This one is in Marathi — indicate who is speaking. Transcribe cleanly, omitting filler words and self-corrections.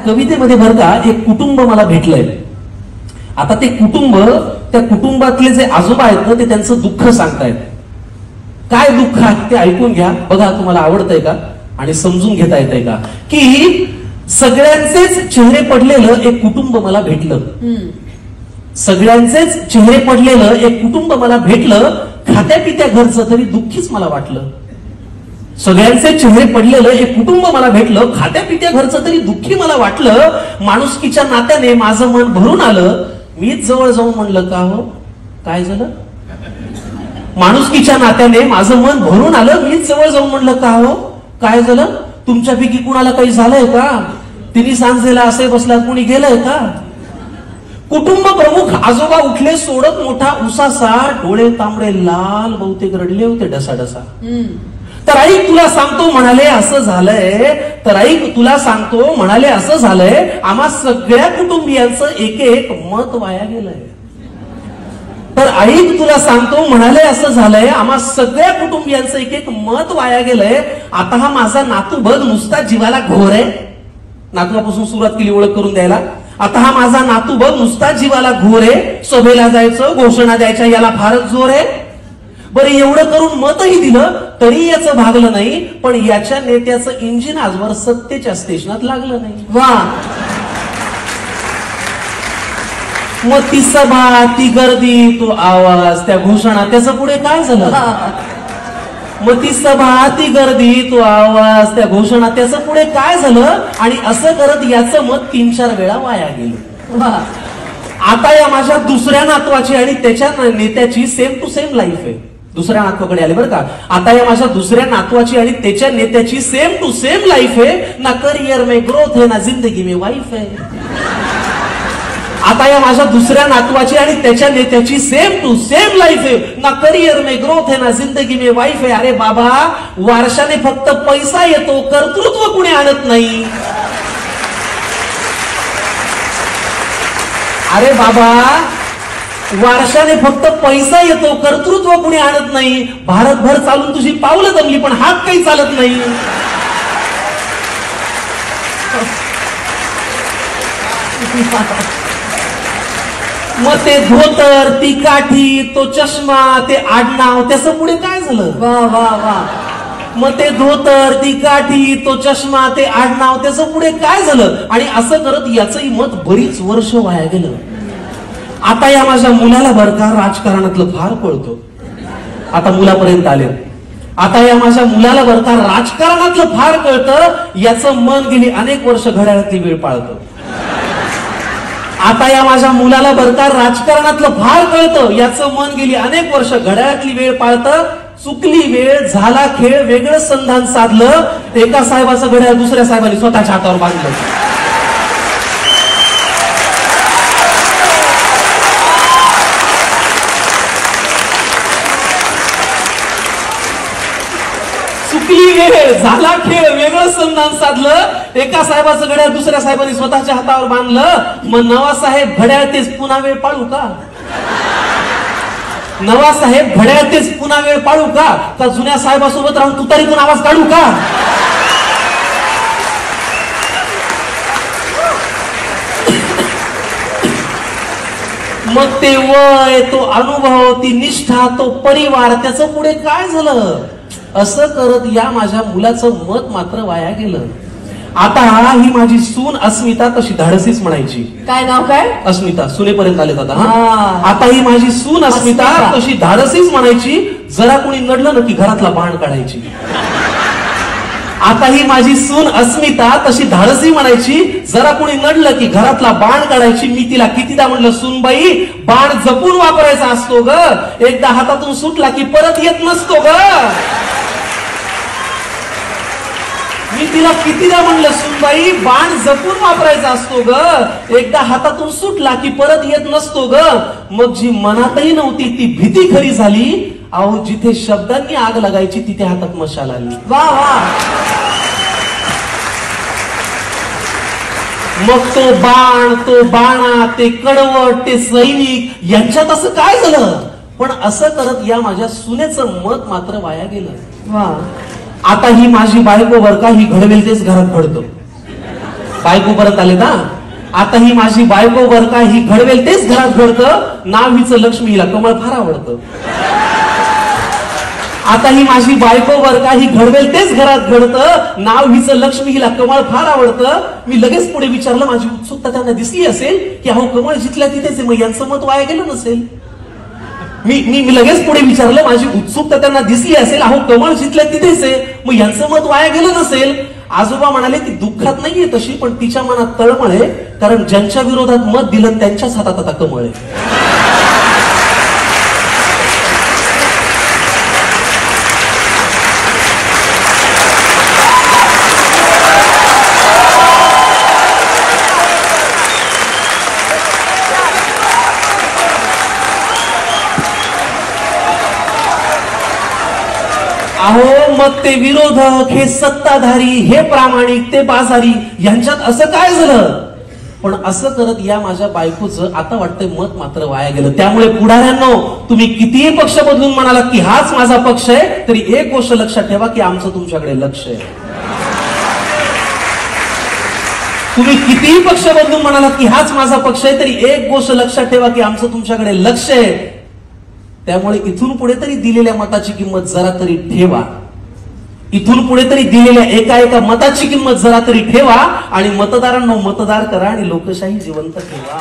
Speaker 1: कवितेमध्ये बरं का एक कुटुंब मला भेटलंय. आता ते कुटुंब, त्या कुटुंबातले जे आजोबा आहेत ना, ते त्यांचं दुःख सांगतायत. काय दुःख आहे ते ऐकून घ्या. बघा तुम्हाला आवडतंय का आणि समजून घेता येतंय का. की सगळ्यांचेच चेहरे पडलेलं एक कुटुंब मला भेटलं. सगळ्यांचेच चेहरे पडलेलं एक कुटुंब मला भेटलं. खात्या पित्या घरचं तरी दुःखीच मला वाटलं. सगळ्यांचे चेहरे पडलेलं एक कुटुंब मला भेटलं. खात्या पित्या घरचं तरी दुःखी मला वाटलं. माणुसकीच्या नात्याने माझं मन भरून आलं. मीच जवळ जाऊन म्हणलं, का हो काय झालं. माणुसकीच्या नात्याने माझं मन भरून आलं. मीच जवळ जाऊन म्हणलं, का हो काय झालं. तुमच्यापैकी कुणाला काही झालंय का. तिन्ही सांजेला असे बसलात, कुणी गेलंय का. कुटुंब प्रमुख आजोबा उठले सोडत मोठा उसासा. डोळे तांबडे लाल, बहुतेक रडले होते डसाडसा. तर ऐक तुला सांगतो म्हणाले असं झालंय. तर ऐक तुला सांगतो म्हणाले असं झालंय. आम्हा सगळ्या कुटुंबियांचं एक एक मत वाया गेलंय. तर ऐक तुला सांगतो म्हणाले असं झालंय. आम्हा सगळ्या कुटुंबियांचं एक एक मत वाया गेलंय. आता हा माझा नातू बघ नुसता जीवाला घोर आहे. नातवापासून सुरुवात केली ओळख करून द्यायला. आता हा माझा नातू बघ नुसता जीवाला घोर आहे. सभेला जायचं, घोषणा द्यायच्या याला फारच जोर आहे. बरं एवढं करून मतही दिलं तरी याचं भागलं नाही. पण याच्या नेत्याचं इंजिन आजवर सत्तेच्या स्टेशनात लागलं नाही. वा. मग ती सभा, ती गर्दी, तो आवाज, त्या घोषणा, त्याचं पुढे काय झालं. मग ती सभा, ती गर्दी, तो आवाज, त्या घोषणा, त्याचं पुढे काय झालं. आणि असं करत याचं मत 3-4 वेळा वाया गेलं. आता या माझ्या दुसऱ्या नातवाची आणि त्याच्या नेत्याची सेम टू सेम लाईफ आहे. दुसऱ्या नातवाकडे आले बरं का. आता या माझ्या दुसऱ्या नातवाची आणि त्याच्या नेत्याची सेम टू सेम लाईफ आहे. ना करियर में ग्रोथ है, ना जिंदगी में वाईफ है. आता या माझ्या दुसऱ्या नातवाची आणि त्याच्या नेत्याची सेम टू सेम लाईफ आहे. ना करियर में ग्रोथ है, ना जिंदगी में वाईफ है. अरे बाबा, वारशाने फक्त पैसा येतो, कर्तृत्व कुणी आणत नाही. अरे बाबा, वारशाने फक्त पैसा येतो, कर्तृत्व कुणी आणत नाही. भारतभर चालून तुझी पावलं जमली पण हात काही चालत नाही. मग ते धोतर, ती काठी, तो चष्मा, ते आडनाव, त्याचं पुढे काय झालं. वा वा वा. मग ते धोतर, ती काठी, तो चष्मा, ते आडनाव, त्याचं पुढे काय झालं. आणि असं करत याचंही मत बरीच वर्ष वाया गेलं. आता या माझ्या मुलाला बरं का राजकारणातलं फार कळतं. आता मुलापर्यंत आले. आता या माझ्या मुलाला बरं का राजकारणातलं फार कळतं. याचं मन गेली अनेक वर्ष घड्याळातली वेळ पाळतं. आता या माझ्या मुलाला बरं का राजकारणातलं फार कळतं. याचं मन गेली अनेक वर्ष घड्याळातली वेळ पाळतं. चुकली वेळ, झाला खेळ, वेगळं संधान साधलं. एका साहेबाचं घड्याळ दुसऱ्या साहेबांनी स्वतःच्या हातावर बांधलं. चुकली वेळ, झाला खेळ, वेगळं संधान साधलं. एका साहेबाचं घड्याळ दुसऱ्या साहेबांनी स्वतःच्या हातावर बांधलं. मग नवा साहेब घड्याळ तेच पुन्हा वेळ पाळू का. नवा साहेब घड्याळ तेच पुन्हा वेळ पाळू का. का जुन्या साहेबासोबत राहून तुतारीतून आवाज काढू का. मग ते वय, तो अनुभव, ती निष्ठा, तो परिवार, त्याचं पुढे काय झालं. असं करत या माझ्या मुलाचं मत मात्र वाया गेलं. आता ही माझी सून अस्मिता तशी धाडसीच म्हणायची.
Speaker 2: काय नाव काय.
Speaker 1: अस्मिता. सुनेपर्यंत आले आता. आता ही माझी सून अस्मिता तशी धाडसीच म्हणायची. जरा कोणी नडलं ना की घरातला बाण काढायची. आता ही माझी सून अस्मिता तशी धाडसी म्हणायची. जरा कोणी नडलं की घरातला बाण काढायची. मी तिला कितीदा म्हणलं, सूनबाई बाण जपून वापरायचा असतो ग. एकदा हातातून सुटला की परत येत नसतो ग. मी तिला कितीदा म्हणलं, सुनबाई बाण जपून वापरायचा असतो ग. एकदा हातातून सुटला की परत येत नसतो ग. मग जी मनातही नव्हती ती भीती खरी झाली. अहो, जिथे शब्दांनी आग लागायची तिथे हातात मशाल आली. वा वा. मग तो बाण, तो बाणा, ते कडवट, ते सैनिक यांच्यात असं काय झालं. पण असं करत या माझ्या सुनेचं मत मात्र वाया गेलं. वा. आता ही माझी बायको बर का, ही घडवेल तेच घरात घडतो. बायको परत आले ना. आता ही माझी बायको बर का, ही घडवेल तेच घरात घडतं, नाव हिचं लक्ष्मी, हिला कमळ फार आवडतं. आता ही माझी बायको बर का, ही घडवेल तेच घरात घडतं, नाव हिचं लक्ष्मी, हिला कमळ फार आवडतं. मी लगेच पुढे विचारलं, माझी उत्सुकता त्यांना दिसली असेल की अहो कमळ जिथल्या तिथेच आहे, मग यांचं मत वाया गेलं नसेल. मी लगेच पुढे विचारलं, माझी उत्सुकता त्यांना दिसली असेल, अहो कमळ जिथल्या तिथेच आहे, मग यांचं मत वाया गेलं नसेल. आजोबा म्हणाले ती दुःखात नाहीये तशी, पण तिच्या मनात तळमळ आहे, कारण ज्यांच्या विरोधात मत दिलं त्यांच्याच हातात आता कमळ आहे. अहो मग ते विरोधक, हे सत्ताधारी, हे प्रामाणिक, ते बाजारी, यांच्यात असं काय झालं. पण असं करत या माझ्या बायकोचं आता वाटतंय मत मात्र वाया गेलं. त्यामुळे पुढाऱ्यांनो, तुम्ही कितीही पक्ष बदलून म्हणालात की हाच माझा पक्ष आहे, तरी एक गोष्ट लक्षात ठेवा की आमचं तुमच्याकडे लक्ष आहे. तुम्ही कितीही पक्ष बदलून म्हणालात की हाच माझा पक्ष आहे, तरी एक गोष्ट लक्षात ठेवा की आमचं तुमच्याकडे लक्ष आहे. त्यामुळे इथून पुढे तरी दिलेल्या मताची किंमत जरा तरी ठेवा. इथून पुढे तरी दिलेल्या एका एका मताची किंमत जरा तरी ठेवा आणि मतदारांना मतदार करा आणि लोकशाही जिवंत ठेवा.